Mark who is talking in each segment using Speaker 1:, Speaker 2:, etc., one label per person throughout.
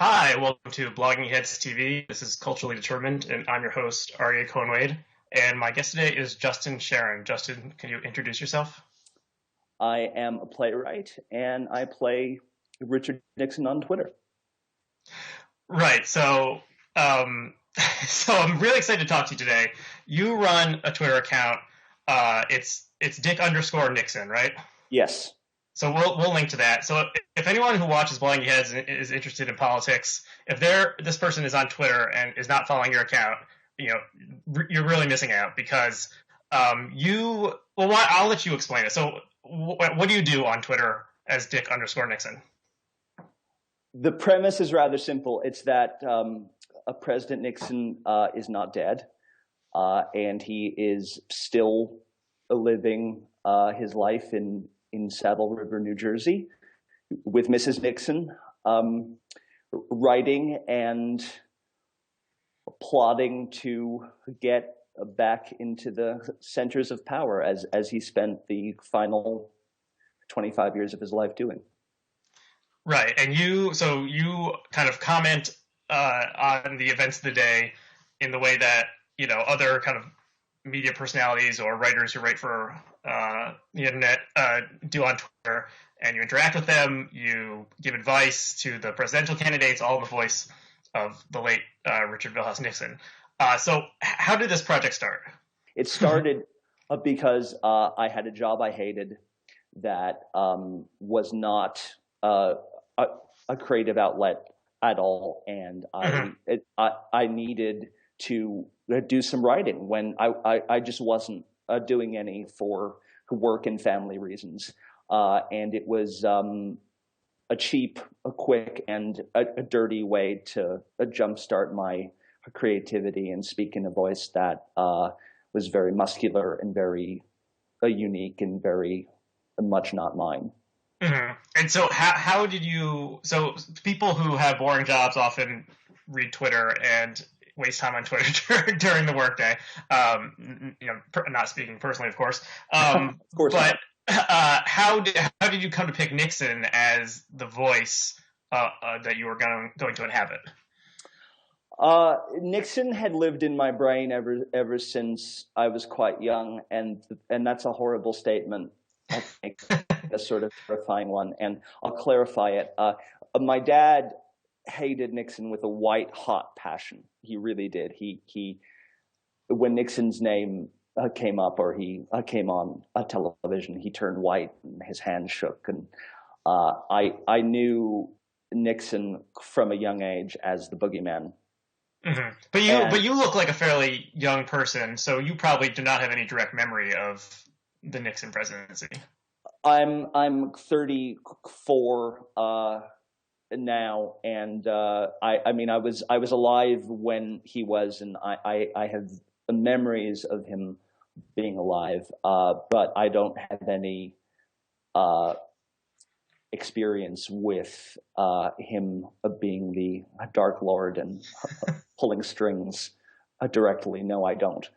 Speaker 1: Hi, welcome to Blogging Heads TV. This is Culturally Determined, and I'm your host, Aryeh Cohen-Wade. And my guest today is Justin Sherin. Justin, can you introduce yourself?
Speaker 2: I am a playwright, and I play Richard Nixon on Twitter.
Speaker 1: Right. Um, so I'm really excited to talk to you today. You run a Twitter account. It's Dick underscore Nixon, right?
Speaker 2: Yes.
Speaker 1: So we'll link to that. So if anyone who watches Blogging Heads is interested in politics, if this person is on Twitter and is not following your account, you're really missing out because I'll let you explain it. So what do you do on Twitter as Dick underscore Nixon?
Speaker 2: The premise is rather simple. It's that President Nixon is not dead, and he is still living his life in Saddle River, New Jersey, with Mrs. Nixon, writing and plotting to get back into the centers of power as he spent the final 25 years of his life doing.
Speaker 1: Right, and you kind of comment on the events of the day in the way that other kind of media personalities or writers who write for the internet do on Twitter, and you interact with them. You give advice to the presidential candidates, all in the voice of the late Richard Milhous Nixon. So, how did this project start?
Speaker 2: It started because I had a job I hated that was not a creative outlet at all, and I needed to do some writing when I just wasn't doing any for work and family reasons, and it was a cheap, a quick, and a dirty way to jumpstart my creativity and speak in a voice that was very muscular and very unique and very much not mine.
Speaker 1: Mm-hmm. And so how did you, so people who have boring jobs often read Twitter and waste time on Twitter during the workday. Not speaking personally, of course.
Speaker 2: Of course
Speaker 1: but how did you come to pick Nixon as the voice that you were going to inhabit?
Speaker 2: Nixon had lived in my brain ever since I was quite young, and that's a horrible statement. I think a sort of terrifying one, and I'll clarify it. My dad hated Nixon with a white hot passion. He really did. He when Nixon's name came up or he came on a television, he turned white and his hand shook. And I knew Nixon from a young age as the boogeyman.
Speaker 1: Mm-hmm. But you look like a fairly young person, so you probably do not have any direct memory of the Nixon presidency.
Speaker 2: I'm 34 now, and I mean I was alive when he was, and I have memories of him being alive, but I don't have any experience with him being the Dark Lord and pulling strings directly. No, I don't.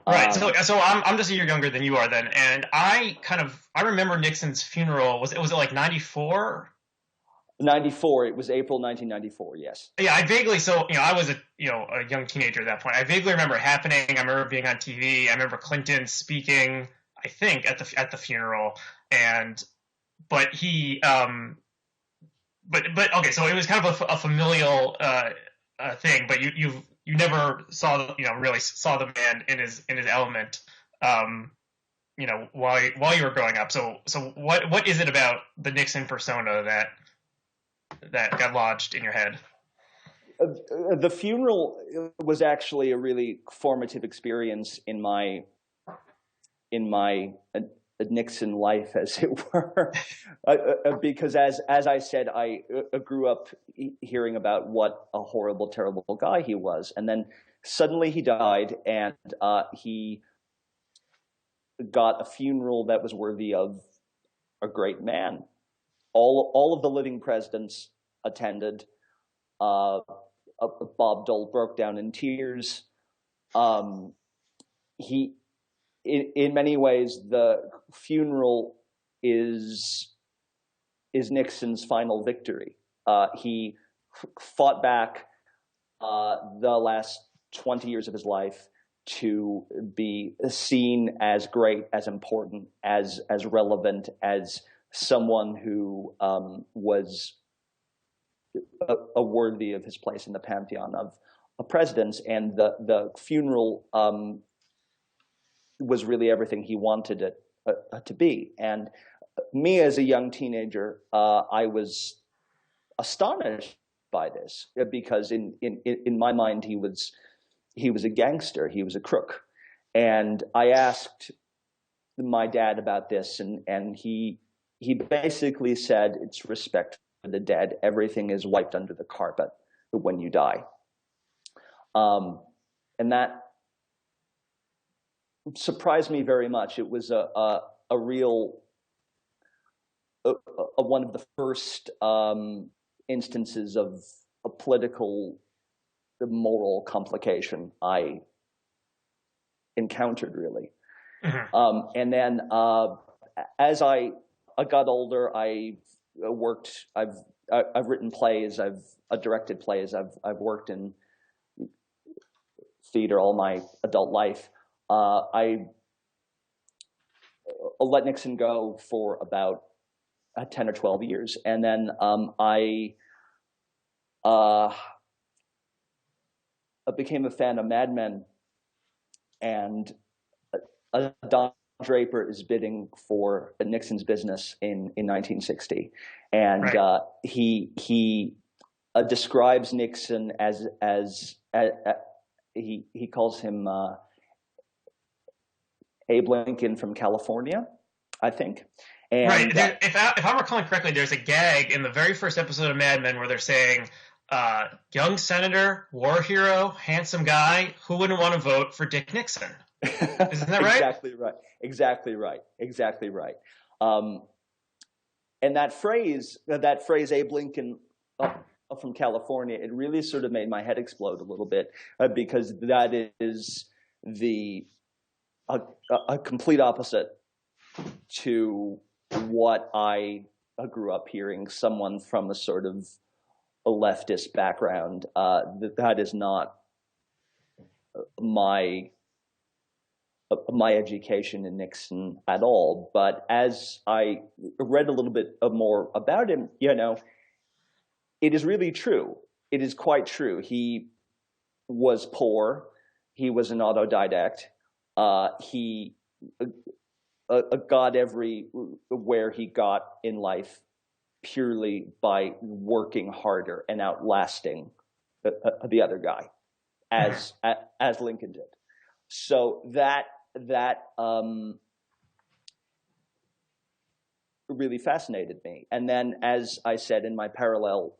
Speaker 1: Right. So I'm just a year younger than you are then, and I remember Nixon's funeral. Was it like 94?
Speaker 2: 94. It was April 1994. Yes.
Speaker 1: Yeah, I vaguely. So I was a young teenager at that point. I vaguely remember it happening. I remember being on TV. I remember Clinton speaking. I think at the funeral, but he but okay. So it was kind of a familial thing, but you never really saw the man in his element, while you were growing up. So what is it about the Nixon persona that got lodged in your head?
Speaker 2: The funeral was actually a really formative experience in my Nixon life, as it were, because as I said, I grew up hearing about what a horrible, terrible guy he was, and then suddenly he died, and he got a funeral that was worthy of a great man. All of the living presidents attended. Bob Dole broke down in tears. In many ways, the funeral is Nixon's final victory. He fought back the last 20 years of his life to be seen as great, as important, as relevant, as someone who was worthy of his place in the pantheon of presidents. And the funeral was really everything he wanted it to be. And me as a young teenager, I was astonished by this because in my mind he was a gangster, he was a crook. And I asked my dad about this, and he basically said, it's respect for the dead. Everything is wiped under the carpet when you die. And that surprised me very much. It was a real one of the first instances of a political moral complication I encountered, really. Mm-hmm. And then as I got older, I've written plays, I've directed plays, I've worked in theater all my adult life. I let Nixon go for about 10 or 12 years. And then I became a fan of Mad Men, and Don Draper is bidding for Nixon's business in 1960. And right. He describes Nixon as he calls him Abe Lincoln from California, I think. And,
Speaker 1: right. If I'm recalling correctly, there's a gag in the very first episode of Mad Men where they're saying, young senator, war hero, handsome guy, who wouldn't want to vote for Dick Nixon? Isn't that right?
Speaker 2: Exactly right. Exactly right. Exactly right. And that phrase, Abe Lincoln from California, it really sort of made my head explode a little bit because that is a complete opposite to what I grew up hearing. Someone from a sort of a leftist background. That is not my education in Nixon at all. But as I read a little bit more about him, it is really true. It is quite true. He was poor. He was an autodidact. He got everywhere he got in life purely by working harder and outlasting the other guy, as Lincoln did. So that really fascinated me. And then, as I said, in my parallel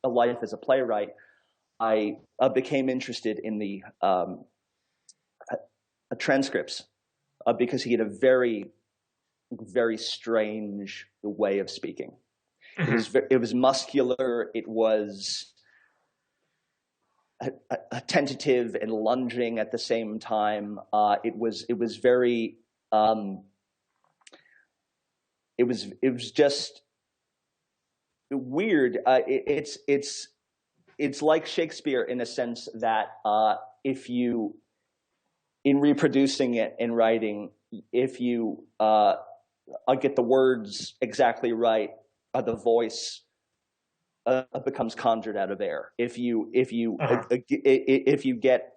Speaker 2: life as a playwright, I became interested in the transcripts because he had a very, very strange way of speaking. It was muscular. It was tentative and lunging at the same time. It was very. It was just weird. It's like Shakespeare in a sense that if you, in reproducing it in writing, if you get the words exactly right, the voice becomes conjured out of air. If you get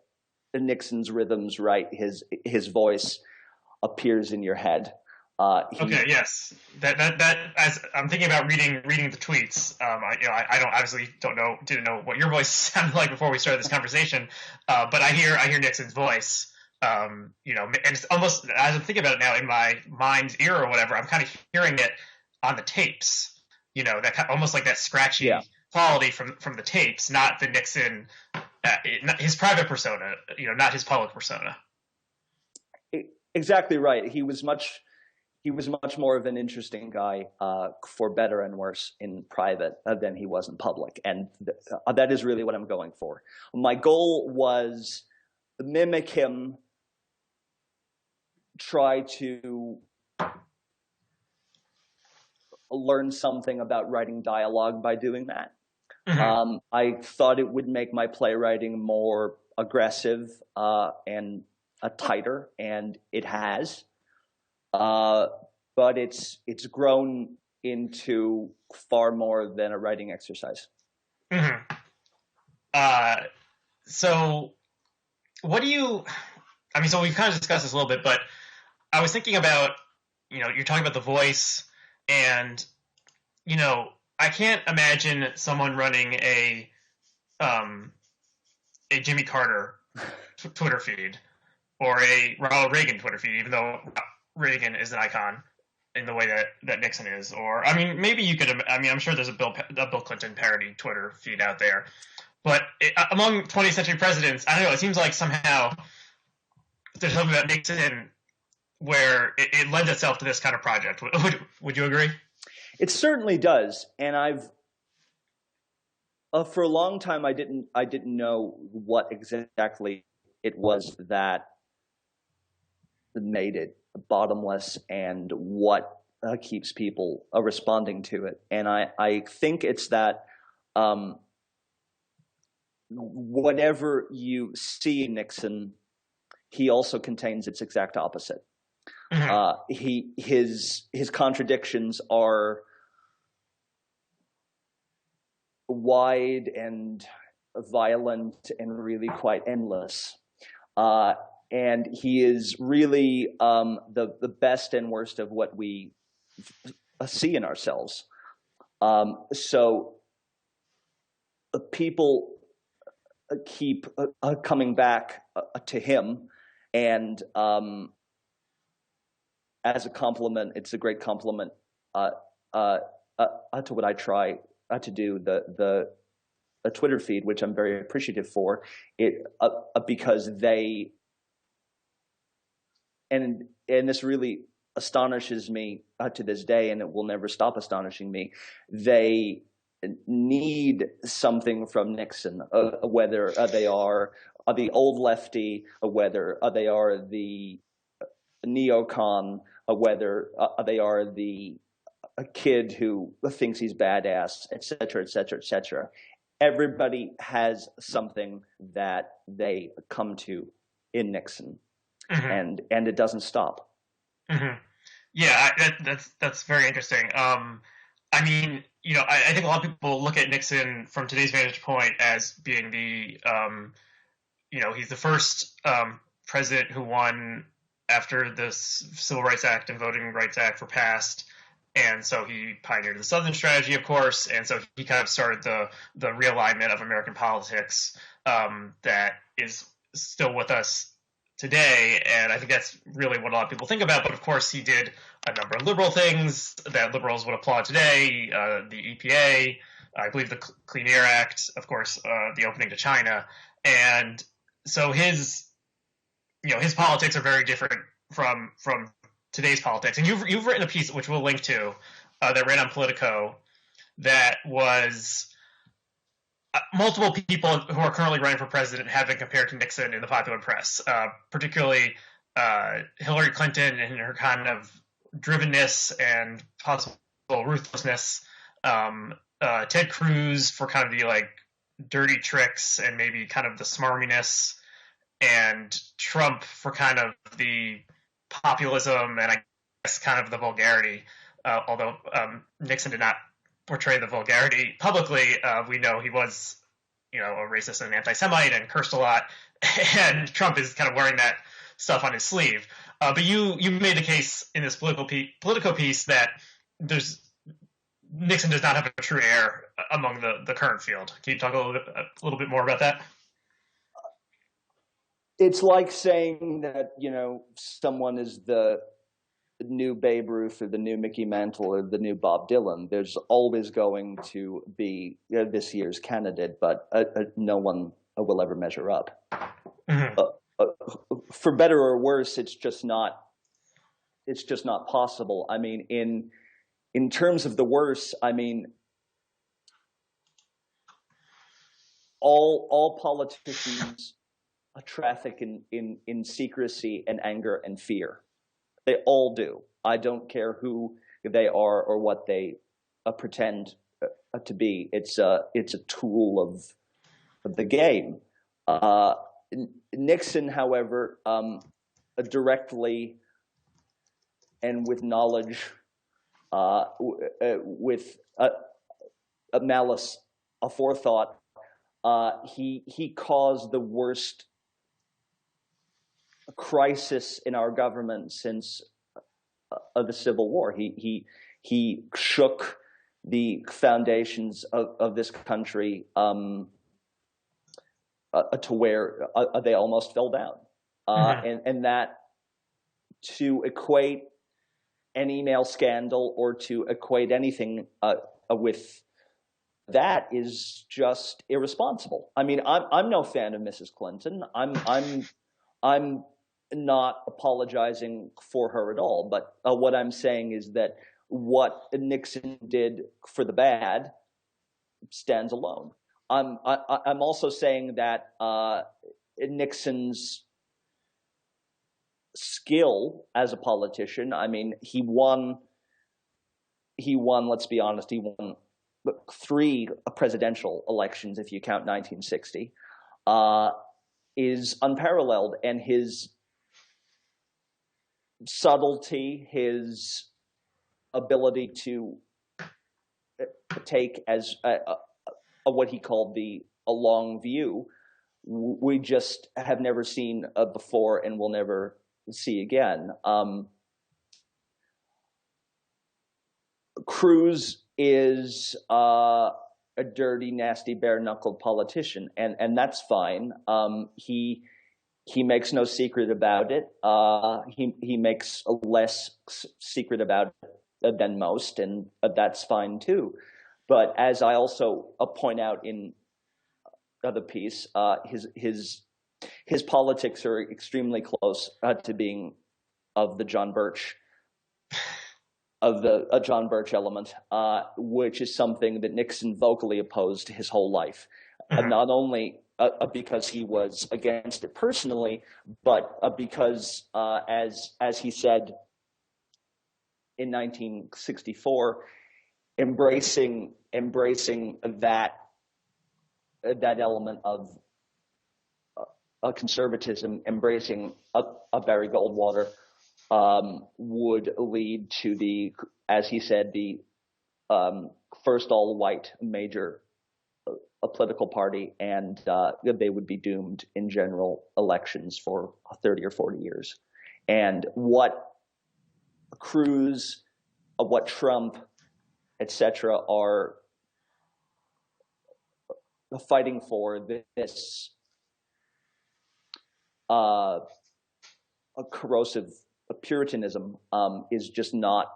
Speaker 2: Nixon's rhythms right, his voice appears in your head.
Speaker 1: Okay. Yes. That as I'm thinking about reading the tweets, I didn't know what your voice sounded like before we started this conversation, but I hear Nixon's voice. And it's almost, as I'm thinking about it now in my mind's ear or whatever, I'm kind of hearing it on the tapes. That almost like that scratchy quality from the tapes, not the Nixon, his private persona. Not his public persona.
Speaker 2: Exactly right. He was much more of an interesting guy, for better and worse, in private than he was in public. And that is really what I'm going for. My goal was mimic him, try to learn something about writing dialogue by doing that.
Speaker 1: Hmm.
Speaker 2: I thought it would make my playwriting more aggressive and tighter, and it has. Uh, but it's grown into far more than a writing exercise.
Speaker 1: Hmm. Uh, so what do you? I mean, so we've kind of discussed this a little bit, but I was thinking about, you're talking about the voice, and I can't imagine someone running um, a Jimmy Carter Twitter feed or a Ronald Reagan Twitter feed, even though Reagan is an icon in the way that Nixon is. Or I mean, maybe you could. I mean, I'm sure there's a Bill Clinton parody Twitter feed out there, but among 20th century presidents, I don't know. It seems like somehow there's something that Nixon where it lends itself to this kind of project. Would you agree?
Speaker 2: It certainly does, and I've for a long time I didn't know what exactly it was that made it bottomless and what keeps people responding to it. And I think it's that um, whatever you see in Nixon, he also contains its exact opposite.
Speaker 1: Mm-hmm.
Speaker 2: His contradictions are wide and violent and really quite endless. Uh, and he is really the best and worst of what we see in ourselves. So people keep coming back to him, and as a compliment, it's a great compliment uh, uh, to what I try to do. The a Twitter feed, which I'm very appreciative for, it because they and this really astonishes me to this day, and it will never stop astonishing me. They need something from Nixon, whether they are the old lefty, whether they are the neocon, whether they are the a kid who thinks he's badass, et cetera, et cetera, et cetera. Everybody has something that they come to in Nixon,
Speaker 1: Mm-hmm.
Speaker 2: and it doesn't stop.
Speaker 1: Mm-hmm. Yeah, that's very interesting. I mean, I think a lot of people look at Nixon from today's vantage point as being he's the first president who won after the Civil Rights Act and Voting Rights Act were passed, and so he pioneered the Southern strategy, of course, and so he kind of started the realignment of American politics that is still with us today, and I think that's really what a lot of people think about. But of course, he did a number of liberal things that liberals would applaud today: the EPA, I believe the Clean Air Act, of course, the opening to China, and so his politics are very different from today's politics. And you've written a piece which we'll link to that ran on Politico that was multiple people who are currently running for president have been compared to Nixon in the popular press, particularly Hillary Clinton and her kind of drivenness and possible ruthlessness. Ted Cruz for kind of the dirty tricks and maybe kind of the smarminess, and Trump for kind of the populism and I guess kind of the vulgarity. Although Nixon did not portray the vulgarity publicly, we know he was, a racist and an anti-Semite and cursed a lot. And Trump is kind of wearing that stuff on his sleeve. But you made the case in this Politico piece that there's Nixon does not have a true heir among the current field. Can you talk a little bit more about that?
Speaker 2: It's like saying that someone is the new Babe Ruth or the new Mickey Mantle or the new Bob Dylan. There's always going to be this year's candidate, but no one will ever measure up.
Speaker 1: Mm-hmm.
Speaker 2: For better or worse, it's just not. It's just not possible. I mean, in terms of the worst, I mean, all politicians traffic in secrecy and anger and fear. They all do. I don't care who they are or what they pretend to be. It's a tool of the game. Uh, Nixon, however, directly and with knowledge, with a malice, a forethought, he caused the worst crisis in our government since the Civil War. He shook the foundations of this country to where they almost fell down, and that to equate an email scandal or to equate anything with that is just irresponsible. I mean, I'm no fan of Mrs. Clinton. I'm not apologizing for her at all. But what I'm saying is that what Nixon did for the bad stands alone. I'm also saying that Nixon's skill as a politician. I mean, he won. Let's be honest. He won 3 presidential elections, if you count 1960, is unparalleled, and his subtlety, his ability to take as what he called a long view, we just have never seen before and will never see again. Cruz is a dirty, nasty, bare-knuckled politician, and that's fine. He makes no secret about it. He makes a less secret about it than most, and that's fine too. But as I also point out in the piece, his politics are extremely close to being of the John Birch element, which is something that Nixon vocally opposed his whole life, not only because he was against it personally, but because, as he said in 1964, embracing that element of conservatism, embracing a Barry Goldwater, would lead to as he said, the first all-white major political party, and they would be doomed in general elections for 30 or 40 years. And what Cruz, what Trump, etc., are fighting for, this corrosive Puritanism, is just not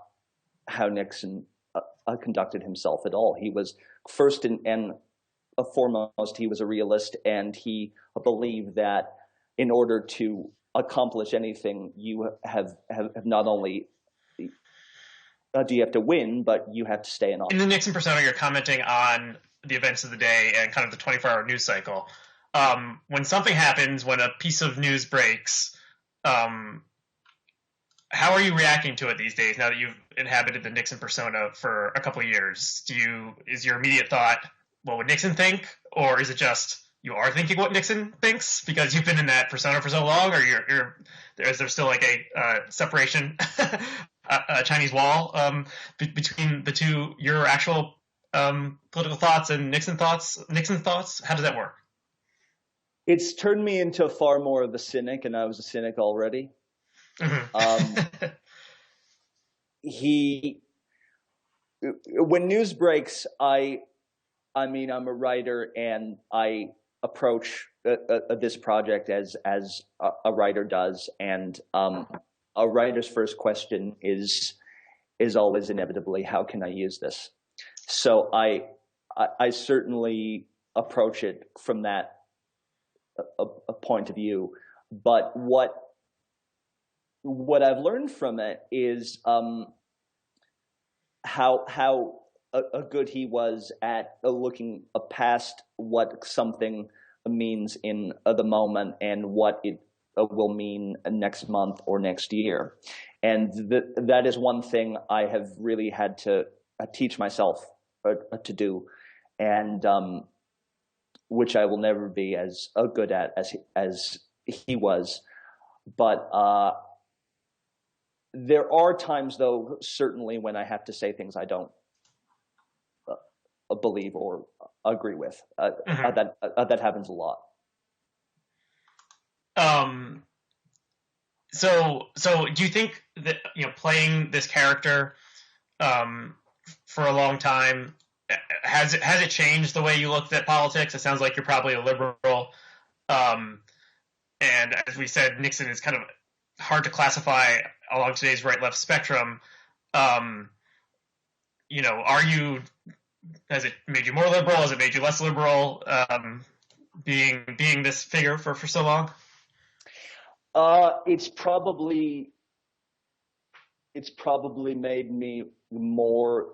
Speaker 2: how Nixon conducted himself at all. He was first and foremost, he was a realist, and he believed that in order to accomplish anything, you have not only do you have to win, but you have to stay in office.
Speaker 1: In the Nixon persona, you're commenting on the events of the day and kind of the 24-hour news cycle. When something happens, when a piece of news breaks, how are you reacting to it these days, now that you've inhabited the Nixon persona for a couple of years? Is your immediate thought, what would Nixon think? Or is it just you are thinking what Nixon thinks because you've been in that persona for so long? Or is there still like a separation, a Chinese wall between the two, your actual political thoughts and Nixon's thoughts? How does that work?
Speaker 2: It's turned me into far more of a cynic, and I was a cynic already. Mm-hmm. When news breaks, I mean, I'm a writer, and I approach this project as a writer does, and a writer's first question is always inevitably, how can I use this? So I certainly approach it from that a point of view, but what I've learned from it is how good he was at looking past what something means in the moment and what it will mean next month or next year. And that is one thing I have really had to teach myself to do, and which I will never be as good at as he was. But there are times, though, certainly when I have to say things I don't believe or agree with.
Speaker 1: Mm-hmm.
Speaker 2: That happens a lot.
Speaker 1: So do you think that playing this character for a long time has it changed the way you looked at politics? It sounds like you're probably a liberal, um, and as we said, Nixon is kind of hard to classify along today's right-left spectrum. Um, are you? Has it made you more liberal? Has it made you less liberal? Being this figure for so long.
Speaker 2: It's probably made me more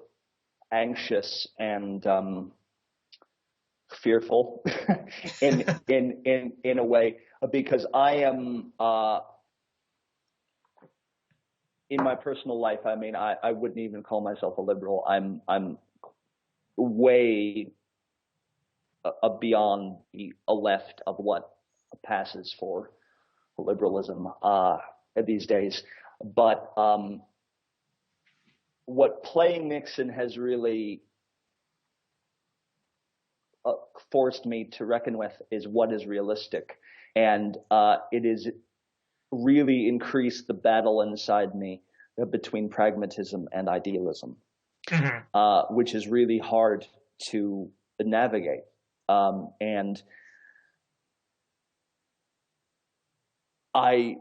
Speaker 2: anxious and fearful in a way, because I am in my personal life. I mean, I wouldn't even call myself a liberal. I'm way beyond a left of what passes for liberalism these days. But what playing Nixon has really forced me to reckon with is what is realistic. And it has really increased the battle inside me between pragmatism and idealism, which is really hard to navigate. And I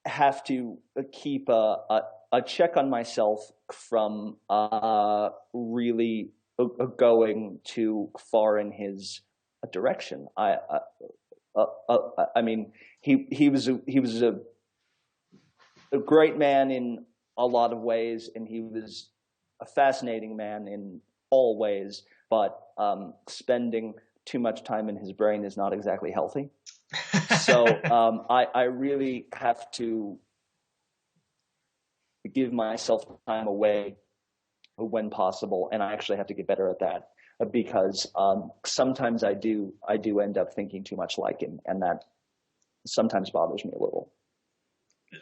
Speaker 2: have to keep a check on myself from really going too far in his direction. I mean, he was a great man in a lot of ways, and he was a fascinating man in all ways. But spending too much time in his brain is not exactly healthy. So I really have to give myself time away when possible, and I actually have to get better at that, because sometimes I do end up thinking too much like him, and that sometimes bothers me a little.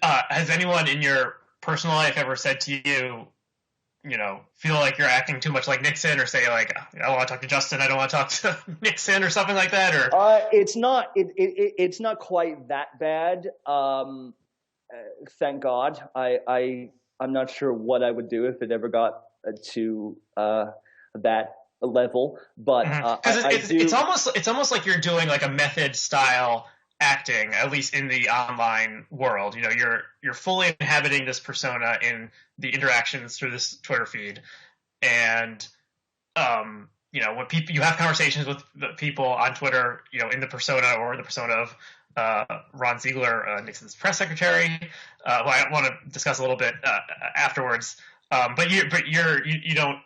Speaker 1: Has anyone in your personal life ever said to you, feel like you're acting too much like Nixon, or say like, I want to talk to Justin, I don't want to talk to Nixon, or something like that? Or
Speaker 2: it's not quite that bad. Thank God. I'm not sure what I would do if it ever got to that level, but
Speaker 1: it's almost like you're doing like a method style acting, at least in the online world. You're fully inhabiting this persona in the interactions through this Twitter feed, and when you have conversations with the people on Twitter, in the persona or the persona of Ron Ziegler, Nixon's press secretary, who I want to discuss a little bit afterwards. But you don't.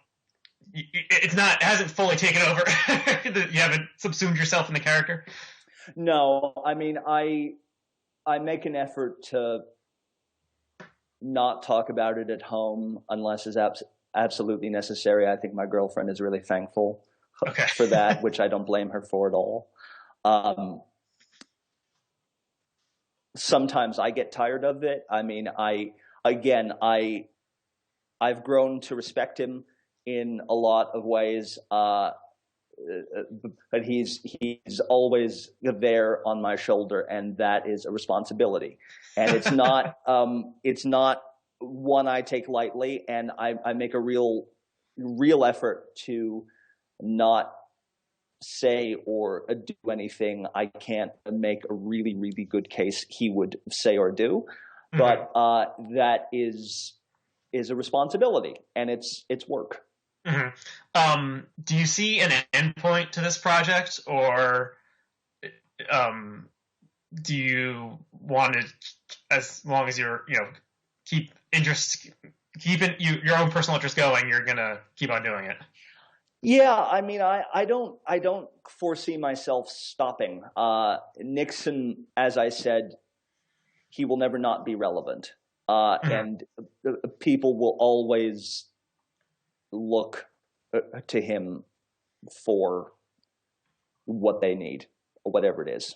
Speaker 1: It hasn't fully taken over. You haven't subsumed yourself in the character.
Speaker 2: No, I mean, I make an effort to not talk about it at home unless it's absolutely necessary. I think my girlfriend is really thankful for that, which I don't blame her for at all. Sometimes I get tired of it. I mean, I've grown to respect him in a lot of ways, but he's always there on my shoulder, and that is a responsibility. And it's not one I take lightly, and I make a real effort to not say or do anything I can't make a really, really good case he would say or do. Mm-hmm. But that is a responsibility, and it's work.
Speaker 1: Mm-hmm. Do you see an endpoint to this project, or do you want to, as long as you're keep your own personal interest going, you're gonna keep on doing it?
Speaker 2: Yeah, I mean, I don't foresee myself stopping. Nixon, as I said, he will never not be relevant, and people will always look to him for what they need, or whatever it is.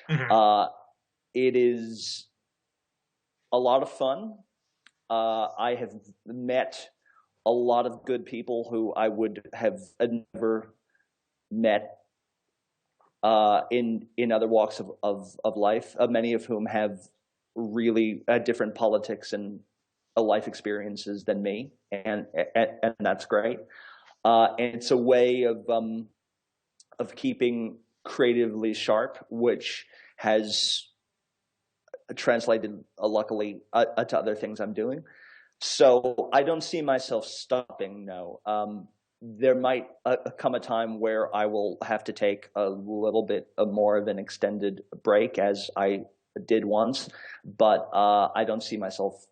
Speaker 1: Hmm.
Speaker 2: Uh, it is a lot of fun. I have met a lot of good people who I would have never met in other walks of life, many of whom have really different politics and life experiences than me, and that's great. And it's a way of keeping creatively sharp, which has translated luckily to other things I'm doing. So I don't see myself stopping. No. There might come a time where I will have to take a little bit more of an extended break, as I did once, but I don't see myself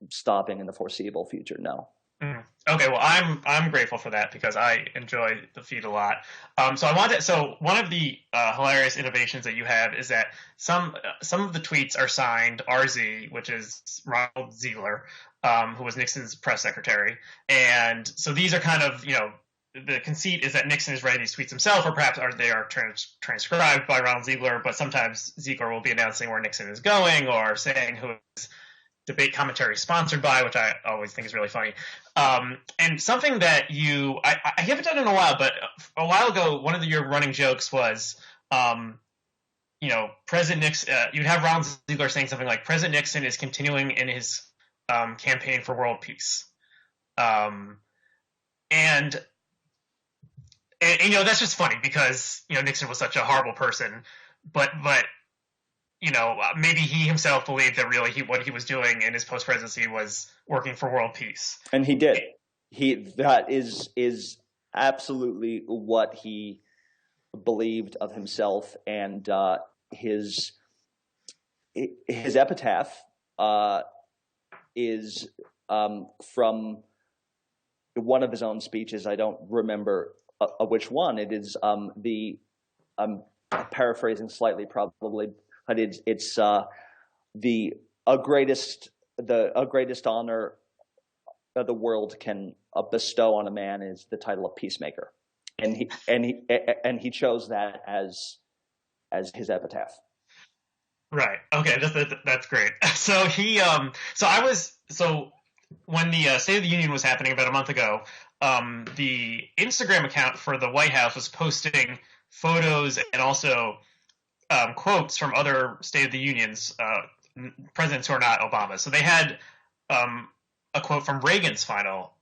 Speaker 2: stopping in the foreseeable future. No.
Speaker 1: Mhm. Okay, well, I'm grateful for that because I enjoy the feed a lot. So I wanted so one of the hilarious innovations that you have is that some of the tweets are signed RZ, which is Ronald Ziegler, who was Nixon's press secretary, and so these are kind of the conceit is that Nixon is writing these tweets himself, or perhaps they are transcribed by Ronald Ziegler, but sometimes Ziegler will be announcing where Nixon is going or saying who debate commentary sponsored by, which I always think is really funny. And something that I haven't done in a while, but a while ago, one of your running jokes was, President Nixon, you'd have Ronald Ziegler saying something like, President Nixon is continuing in his campaign for world peace. Um, and, that's just funny because, Nixon was such a horrible person, but maybe he himself believed that really what he was doing in his post presidency was working for world peace.
Speaker 2: And he did. That is absolutely what he believed of himself, and his epitaph is from one of his own speeches. I don't remember which one. It is I'm paraphrasing slightly, probably, but it's the greatest honor that the world can bestow on a man is the title of peacemaker, and he chose that as his epitaph.
Speaker 1: Right. Okay. That's great. So when the State of the Union was happening about a month ago, the Instagram account for the White House was posting photos and also quotes from other State of the Unions, presidents who are not Obama. So they had a quote from Reagan's final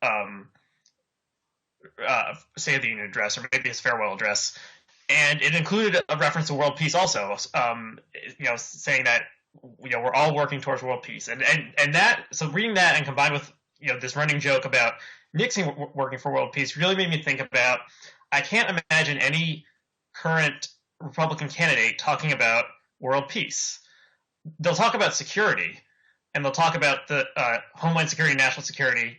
Speaker 1: State of the Union address, or maybe his farewell address, and it included a reference to world peace also, saying that we're all working towards world peace, and that, so reading that and combined with this running joke about Nixon working for world peace really made me think about, I can't imagine any current Republican candidate talking about world peace. They'll talk about security, and they'll talk about the homeland security, national security,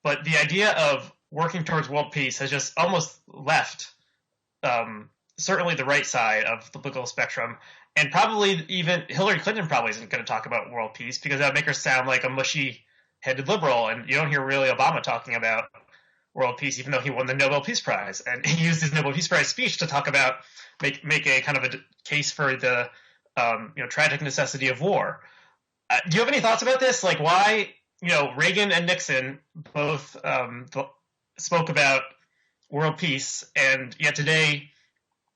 Speaker 1: but the idea of working towards world peace has just almost left certainly the right side of the political spectrum, and probably even Hillary Clinton probably isn't going to talk about world peace because that would make her sound like a mushy-headed liberal, and you don't hear really Obama talking about world peace, even though he won the Nobel Peace Prize, and he used his Nobel Peace Prize speech to talk about make a kind of a case for the tragic necessity of war. Do you have any thoughts about this? Like why Reagan and Nixon both spoke about world peace, and yet today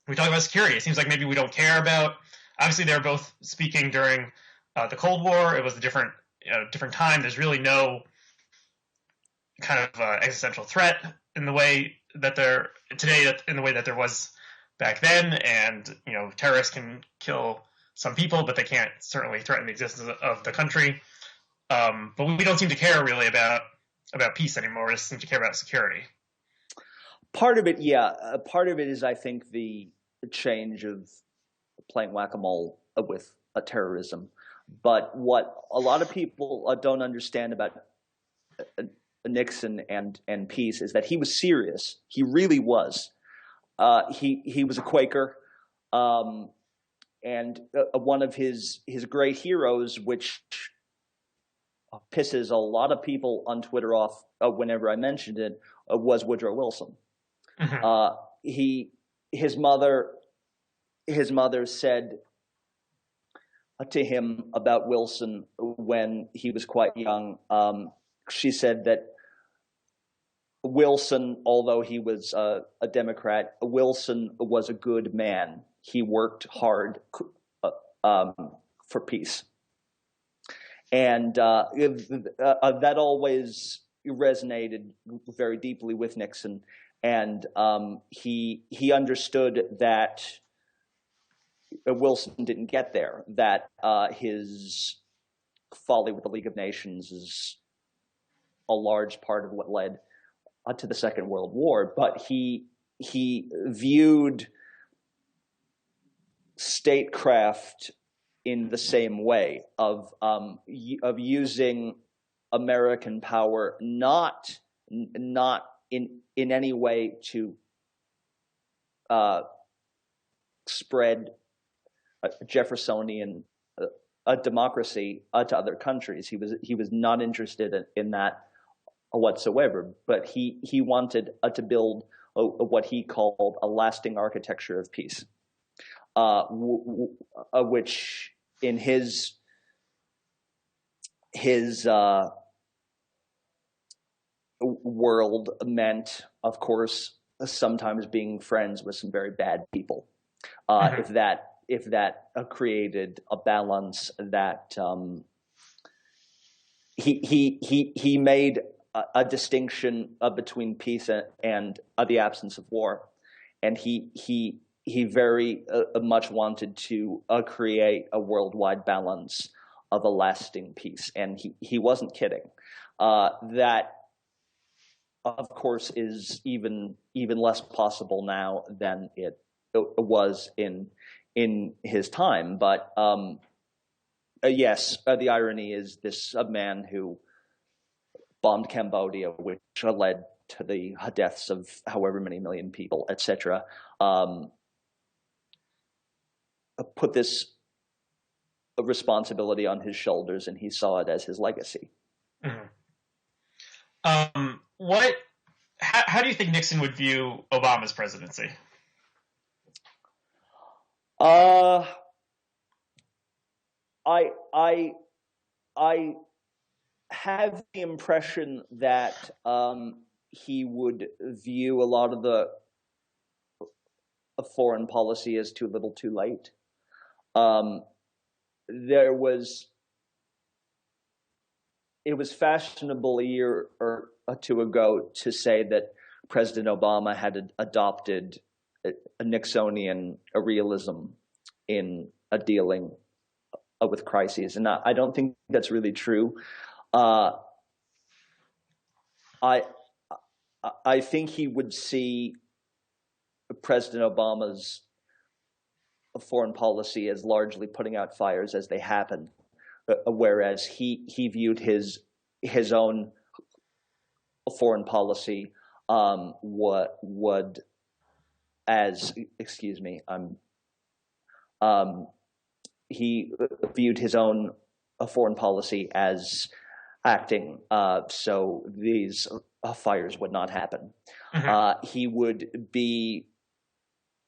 Speaker 1: we talk about security. It seems like maybe we don't care about. Obviously, they're both speaking during the Cold War. It was a different time. There's really no kind of existential threat in the way that there today, in the way that there was back then. And terrorists can kill some people, but they can't certainly threaten the existence of the country. But we don't seem to care really about peace anymore. We just seem to care about security.
Speaker 2: Part of it, yeah. Part of it is, I think, the change of playing whack-a-mole with terrorism. But what a lot of people don't understand about Nixon and peace is that he was serious. He really was. He was a Quaker, and one of his great heroes, which pisses a lot of people on Twitter off whenever I mentioned it, was Woodrow Wilson.
Speaker 1: Mm-hmm.
Speaker 2: He his mother said to him about Wilson when he was quite young. She said that Wilson, although he was a Democrat, Wilson was a good man. He worked hard for peace. And that always resonated very deeply with Nixon. And he understood that Wilson didn't get there, that his folly with the League of Nations is a large part of what led to the Second World War. But he viewed statecraft in the same way of using American power not in any way to spread Jeffersonian a democracy to other countries. He was not interested in that whatsoever. But he wanted to build what he called a lasting architecture of peace, which in his world meant, of course, sometimes being friends with some very bad people. Mm-hmm. If that created a balance that he made a distinction between peace and the absence of war, and he very much wanted to create a worldwide balance of a lasting peace, and he wasn't kidding. That, of course, is even less possible now than it was in his time. But yes, the irony is this a man who bombed Cambodia, which led to the deaths of however many million people, etc., put this responsibility on his shoulders, and he saw it as his legacy.
Speaker 1: Mm-hmm. How do you think Nixon would view Obama's presidency?
Speaker 2: I have the impression that he would view a lot of the foreign policy as too little, too late. It was fashionable a year or two ago to say that President Obama had adopted a Nixonian realism in dealing with crises, and I don't think that's really true. I think he would see President Obama's foreign policy as largely putting out fires as they happen, whereas he viewed his own foreign policy he viewed his own foreign policy as acting so these fires would not happen. Mm-hmm. He would be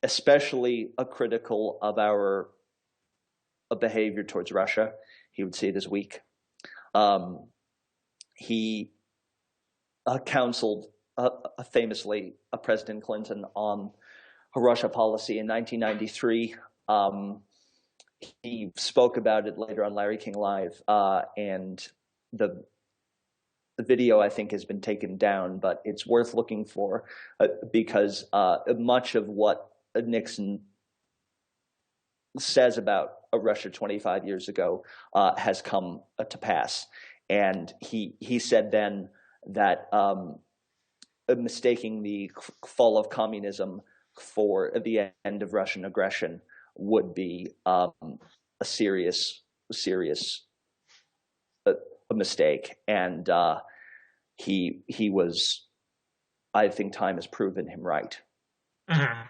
Speaker 2: especially critical of our behavior towards Russia. He would see it as weak. He counseled famously President Clinton on Russia policy in 1993. He spoke about it later on Larry King Live, and the video, I think, has been taken down, but it's worth looking for because much of what Nixon says about Russia 25 years ago has come to pass. And he said then that mistaking the fall of communism for the end of Russian aggression would be a serious a mistake. And he was, I think time has proven him right.
Speaker 1: Mm-hmm.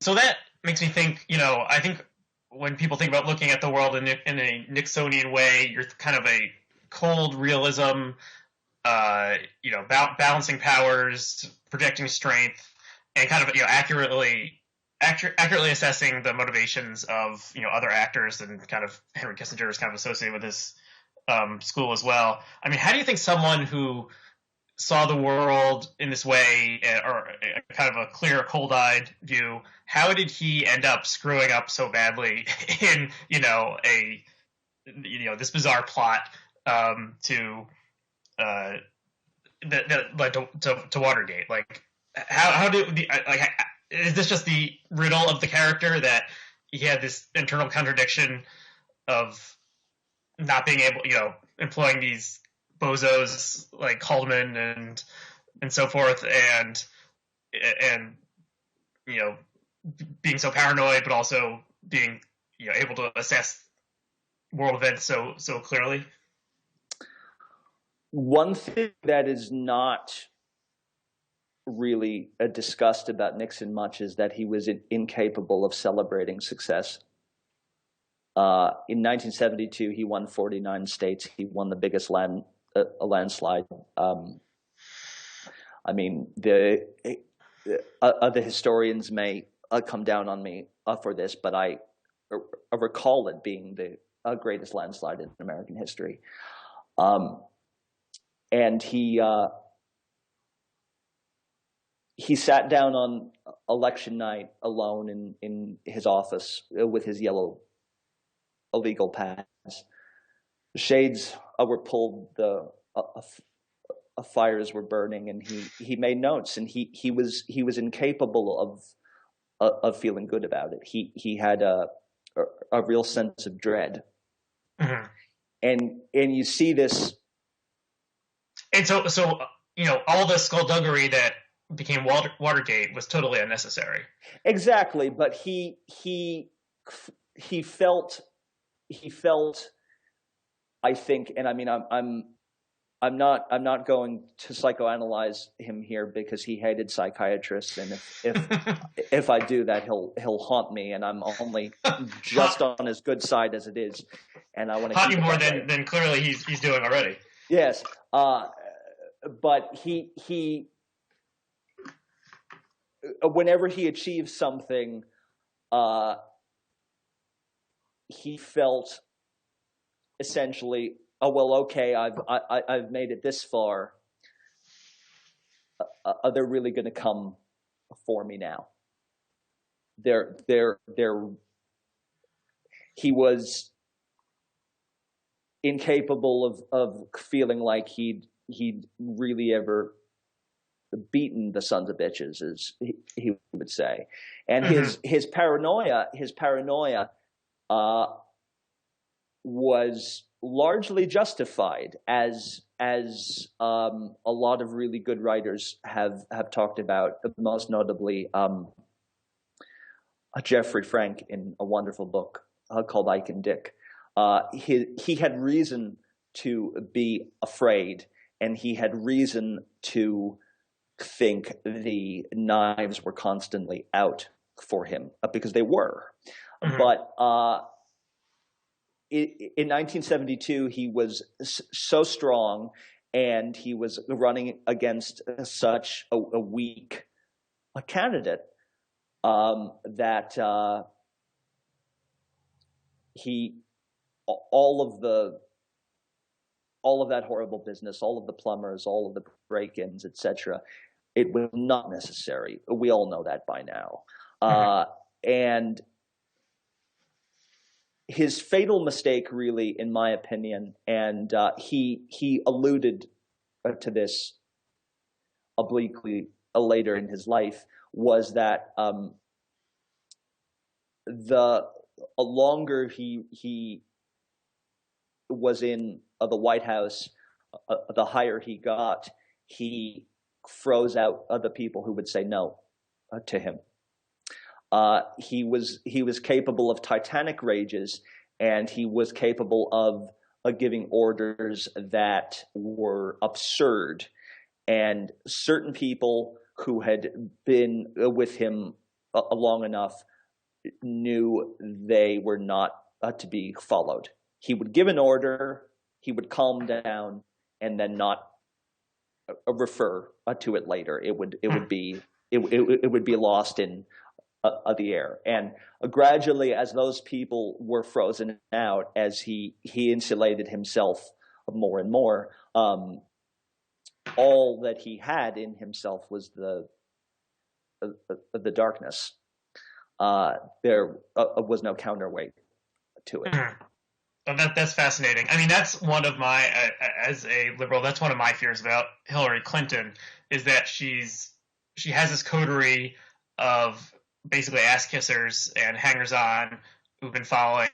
Speaker 1: So that makes me think, I think when people think about looking at the world in a Nixonian way, you're kind of a cold realism, balancing powers, projecting strength, and kind of accurately assessing the motivations of other actors, and kind of Henry Kissinger is kind of associated with this school as well. I mean, how do you think someone who saw the world in this way, or kind of a clear, cold-eyed view, how did he end up screwing up so badly in a this bizarre plot to uh, that led to Watergate? Like, how do like is this just the riddle of the character that he had this internal contradiction of not being able, employing these bozos like Haldeman and so forth, and you know being so paranoid, but also being able to assess world events so clearly?
Speaker 2: One thing that is not really discussed about Nixon much is that he was incapable of celebrating success. In 1972, he won 49 states. He won the biggest landslide. I mean, the historians may come down on me for this, but I recall it being the greatest landslide in American history. And he sat down on election night alone in his office with his yellow illegal pads. The shades were pulled, the fires were burning, and he made notes, and he was incapable of feeling good about it. He had a real sense of dread,
Speaker 1: mm-hmm.
Speaker 2: and you see this.
Speaker 1: And so all the skullduggery that became Watergate was totally unnecessary.
Speaker 2: Exactly, but he felt, I think, and I mean, I'm not going to psychoanalyze him here because he hated psychiatrists, and if I do that, he'll haunt me, and I'm only just on his good side as it is, and I want to
Speaker 1: haunt you more than clearly he's doing already.
Speaker 2: Yes, but he whenever he achieved something, he felt essentially, oh well, okay, I've made it this far. They're really going to come for me now. He was incapable of feeling like he'd really ever beaten the sons of bitches, as he would say, and his paranoia was largely justified, as a lot of really good writers have talked about, most notably Jeffrey Frank in a wonderful book called Ike and Dick. He had reason to be afraid, and he had reason to think the knives were constantly out for him, because they were. Mm-hmm. But in 1972, he was so strong, and he was running against such a weak candidate that all of that horrible business, all of the plumbers, all of the break-ins, etc., it was not necessary. We all know that by now. Mm-hmm. And his fatal mistake, really, in my opinion, and he alluded to this obliquely later in his life, was that the longer he was in the White House, the higher he got, he froze out other people who would say no to him. He was capable of titanic rages, and he was capable of giving orders that were absurd. And certain people who had been with him long enough knew they were not to be followed. He would give an order, he would calm down, and then not refer to it later. It would be lost in the air. And gradually, as those people were frozen out, as he insulated himself more and more, all that he had in himself was the darkness. There was no counterweight to it.
Speaker 1: That's fascinating. I mean, that's one of my, as a liberal, that's one of my fears about Hillary Clinton, is that she has this coterie of basically ass kissers and hangers on who've been following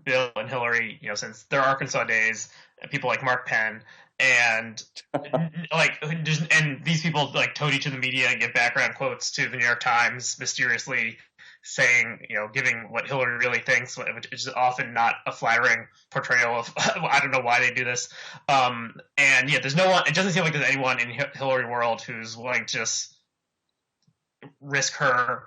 Speaker 1: Bill and Hillary, since their Arkansas days. People like Mark Penn, and and these people like toady to the media and give background quotes to the New York Times, mysteriously saying, giving what Hillary really thinks, which is often not a flattering portrayal of. I don't know why they do this. And yeah, there's no one. It doesn't seem like there's anyone in Hillary world who's willing to just risk her,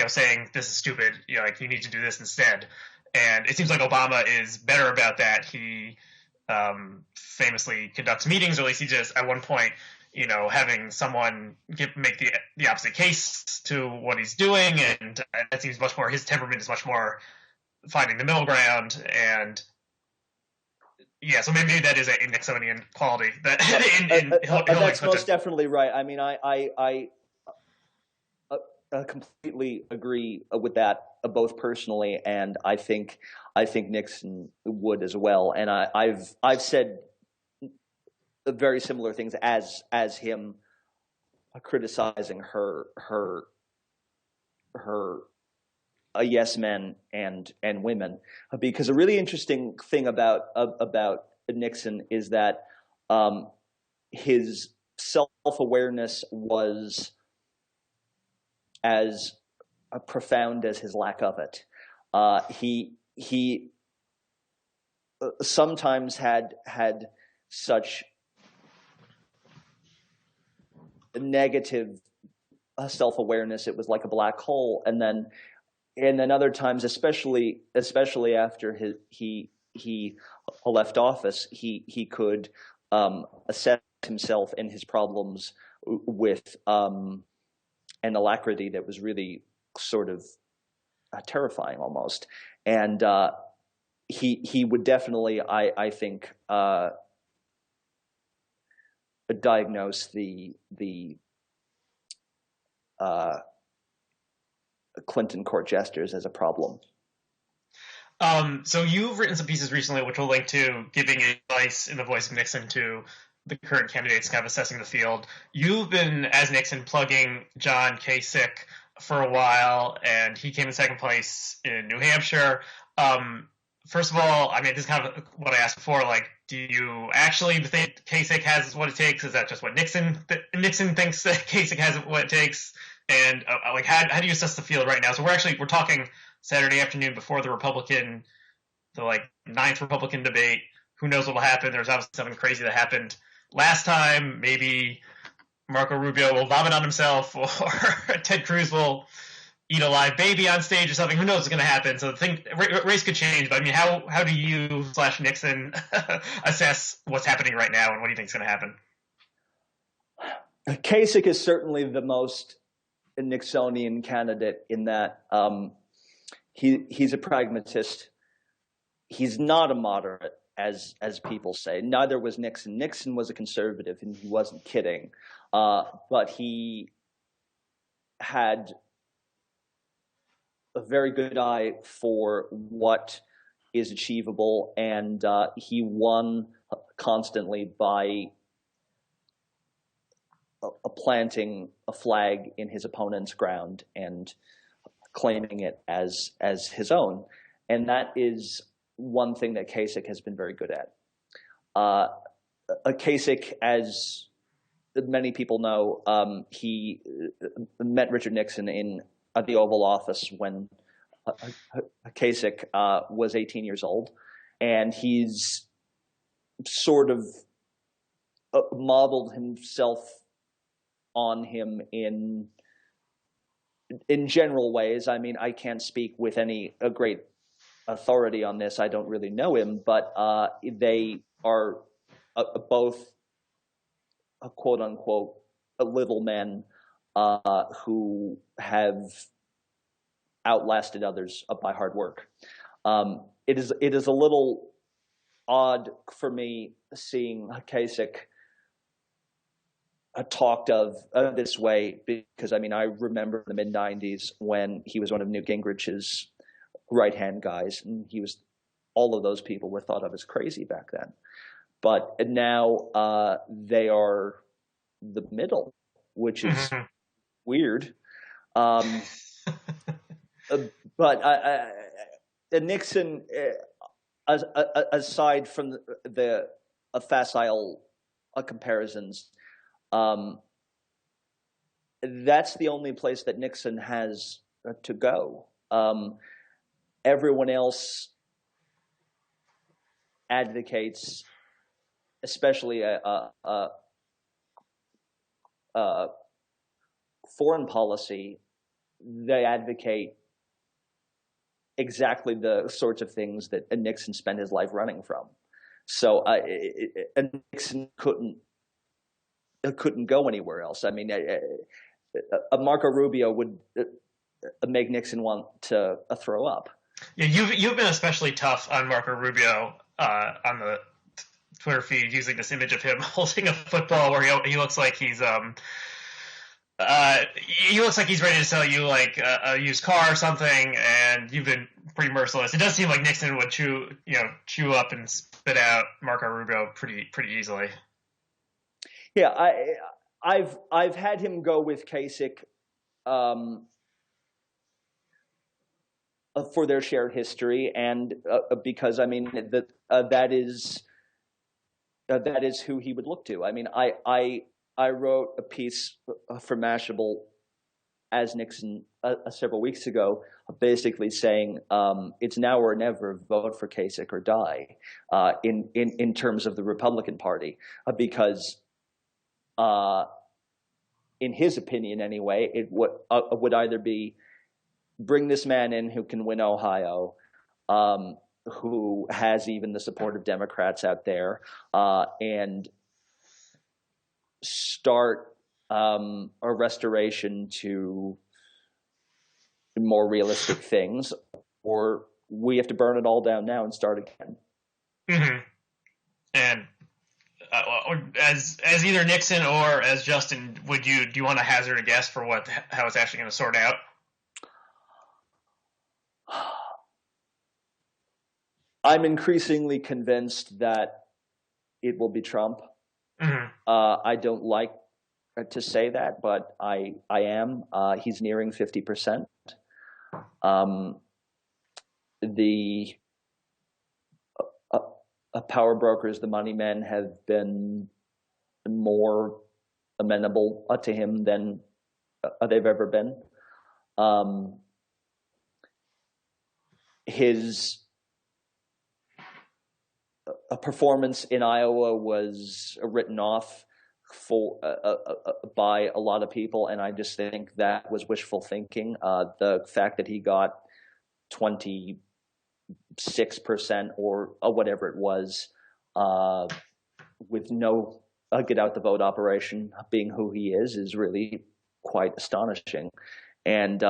Speaker 1: saying this is stupid. Like you need to do this instead. And it seems like Obama is better about that. He famously conducts meetings, or at least he just at one point, having someone make the opposite case to what he's doing, and that seems much more, his temperament is much more finding the middle ground, and yeah, so maybe that is a Nixonian quality that in Hillary
Speaker 2: that's
Speaker 1: Clinton.
Speaker 2: most definitely right. I mean, I completely agree with that, both personally, and I think Nixon would as well. And I've said very similar things as him, criticizing her yes men and women, because a really interesting thing about Nixon is that his self-awareness was as profound as his lack of it. He sometimes had such negative self-awareness, it was like a black hole, and then other times, especially after he left office, he could assess himself and his problems with an alacrity that was really sort of terrifying almost. And he would definitely, I think, diagnose the Clinton court jesters as a problem.
Speaker 1: So you've written some pieces recently, which we'll link to, giving advice in the voice of Nixon to the current candidates, kind of assessing the field. You've been, as Nixon, plugging John Kasich for a while, and he came in second place in New Hampshire. First of all, I mean, this is kind of what I asked before. Like, do you actually think Kasich has what it takes? Is that just what Nixon thinks that Kasich has what it takes? And like, how do you assess the field right now? So we're talking Saturday afternoon before the ninth Republican debate. Who knows what will happen? There's obviously something crazy that happened last time. Maybe Marco Rubio will vomit on himself, or Ted Cruz will eat a live baby on stage or something. Who knows what's going to happen? So the race could change. But I mean, how do you / Nixon assess what's happening right now, and what do you think is going to happen?
Speaker 2: Kasich is certainly the most Nixonian candidate in that he's a pragmatist. He's not a moderate, as people say. Neither was Nixon. Nixon was a conservative, and he wasn't kidding. But he had a very good eye for what is achievable, and he won constantly by planting a flag in his opponent's ground and claiming it as his own. And that is one thing that Kasich has been very good at. Kasich, as many people know, he met Richard Nixon in the Oval Office when Kasich was 18 years old, and he's sort of modeled himself on him in general ways. I mean, I can't speak with any great authority on this. I don't really know him, but they are both quote unquote little men who have outlasted others by hard work. It is a little odd for me seeing Kasich talked of this way, because I mean I remember in the mid '90s when he was one of Newt Gingrich's right hand guys, and all of those people were thought of as crazy back then. But now they are the middle, which is
Speaker 1: Mm-hmm.
Speaker 2: weird. Um, but Nixon, aside from the facile comparisons, um, that's the only place that Nixon has to go. Everyone else advocates, especially foreign policy, they advocate exactly the sorts of things that Nixon spent his life running from. So Nixon couldn't go anywhere else. I mean, Marco Rubio would make Nixon want to throw up.
Speaker 1: Yeah, you've been especially tough on Marco Rubio on the Twitter feed, using this image of him holding a football where he looks like he looks like he's ready to sell you like a used car or something, and you've been pretty merciless. It does seem like Nixon would chew up and spit out Marco Rubio pretty easily.
Speaker 2: Yeah, I've had him go with Kasich for their shared history, and because I mean that is who he would look to. I mean, I wrote a piece for Mashable as Nixon several weeks ago, basically saying it's now or never, vote for Kasich or die in terms of the Republican Party, because in his opinion anyway, it would either be bring this man in who can win Ohio, who has even the support of Democrats out there, and start a restoration to more realistic things, or we have to burn it all down now and start again.
Speaker 1: Mm-hmm. And as either Nixon or as Justin, do you want to hazard a guess for how it's actually going to sort out?
Speaker 2: I'm increasingly convinced that it will be Trump.
Speaker 1: Mm-hmm.
Speaker 2: I don't like to say that, but I am. He's nearing 50%. The power brokers, the money men, have been more amenable to him than they've ever been. His performance in Iowa was written off by a lot of people, and I just think that was wishful thinking. The fact that he got 26% or whatever it was, with no get out the vote operation, being who he is really quite astonishing. And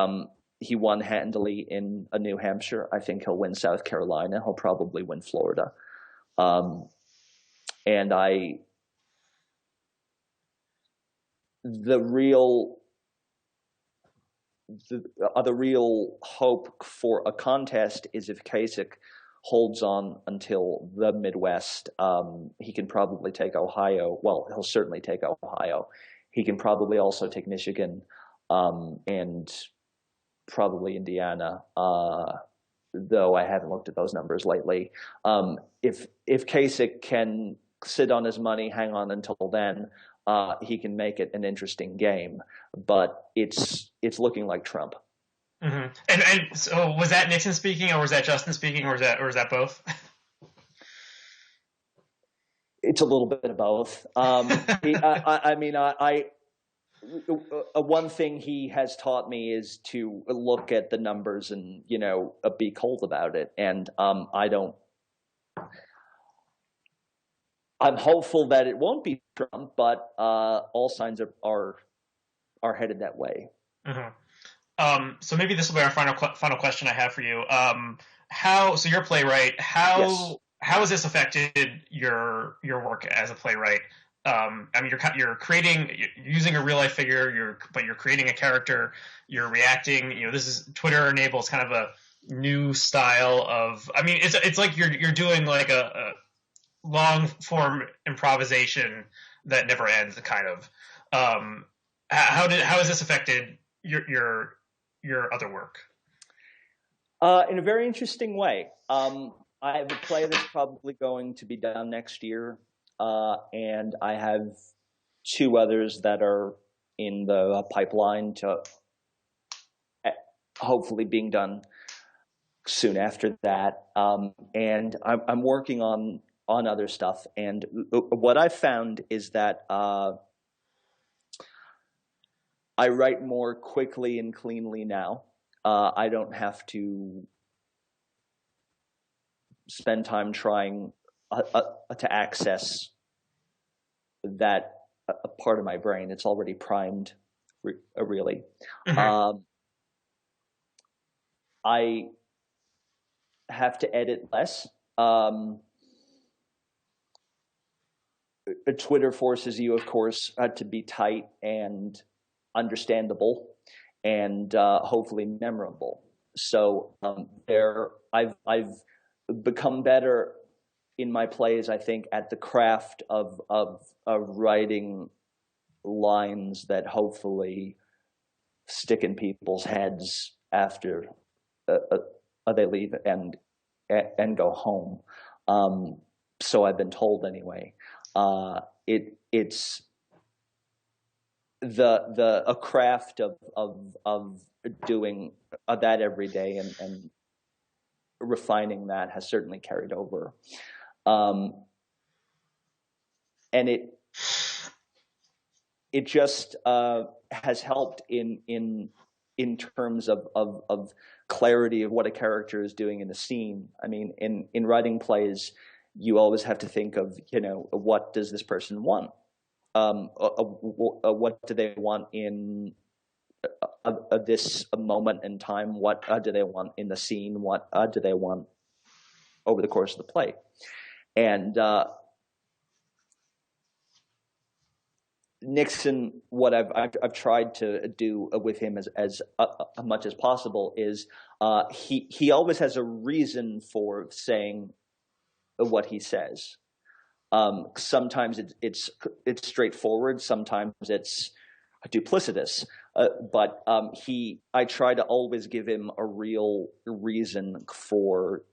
Speaker 2: he won handily in New Hampshire. I think he'll win South Carolina. He'll probably win Florida. And the real hope for a contest is if Kasich holds on until the Midwest. He can probably take Ohio. Well, he'll certainly take Ohio. He can probably also take Michigan, and probably Indiana, though I haven't looked at those numbers lately. If Kasich can sit on his money, hang on until then, he can make it an interesting game. But it's looking like Trump.
Speaker 1: Mm-hmm. And so was that Nixon speaking, or was that Justin speaking, or was that both?
Speaker 2: It's a little bit of both. One thing he has taught me is to look at the numbers and be cold about it. And I don't. I'm hopeful that it won't be Trump, but all signs are headed that way.
Speaker 1: Mhm. So maybe this will be our final question I have for you. How so you're a playwright.
Speaker 2: Yes.
Speaker 1: How has this affected your work as a playwright? I mean, you're creating you're using a real life figure. You're creating a character. You're reacting. You know, this is Twitter enables kind of a new style of. I mean, it's like you're doing like a long form improvisation that never ends. Kind of. Um, how has this affected your other work?
Speaker 2: In a very interesting way. I have a play that's probably going to be done next year, and I have two others that are in the pipeline to hopefully being done soon after that. And I'm working on other stuff. And what I found is that I write more quickly and cleanly now. I don't have to spend time trying to access that part of my brain. It's already primed, really.
Speaker 1: Mm-hmm.
Speaker 2: I have to edit less. Twitter forces you, of course, to be tight and understandable and hopefully memorable. So I've become better in my plays, I think, at the craft of writing lines that hopefully stick in people's heads after they leave and go home. So I've been told anyway. It's a craft of doing that every day and refining that has certainly carried over. And it just has helped in terms of clarity of what a character is doing in the scene. I mean, in writing plays, you always have to think of, what does this person want? What do they want in this moment in time? What do they want in the scene? What do they want over the course of the play? And Nixon, what I've tried to do with him as much as possible is he always has a reason for saying what he says. Sometimes it's straightforward. Sometimes it's duplicitous. But I try to always give him a real reason for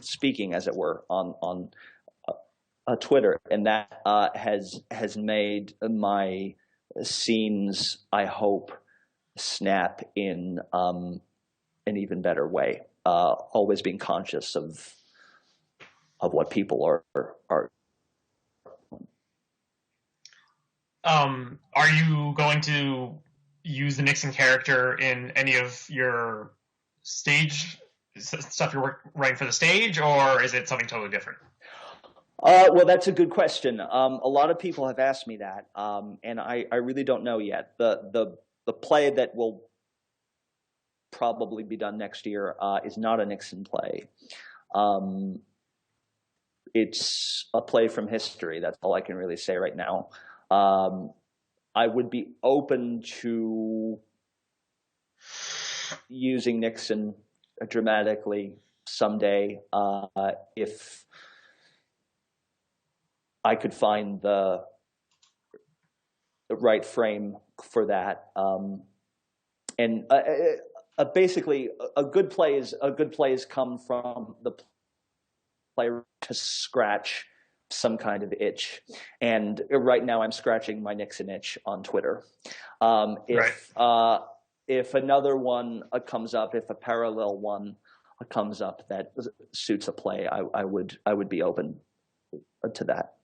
Speaker 2: speaking, as it were, on Twitter, and that has made my scenes, I hope, snap in an even better way. Always being conscious of what people are.
Speaker 1: Are you going to use the Nixon character in any of your stage stuff you're writing for the stage, or is it something totally different?
Speaker 2: Well, that's a good question. A lot of people have asked me that, and I really don't know yet. The play that will probably be done next year is not a Nixon play. It's a play from history. That's all I can really say right now. I would be open to using Nixon dramatically someday if I could find the right frame for that. And basically, a good plays come from the player to scratch some kind of itch. And right now, I'm scratching my Nixon itch on Twitter. If another one comes up, if a parallel one comes up that suits a play, I would be open to that.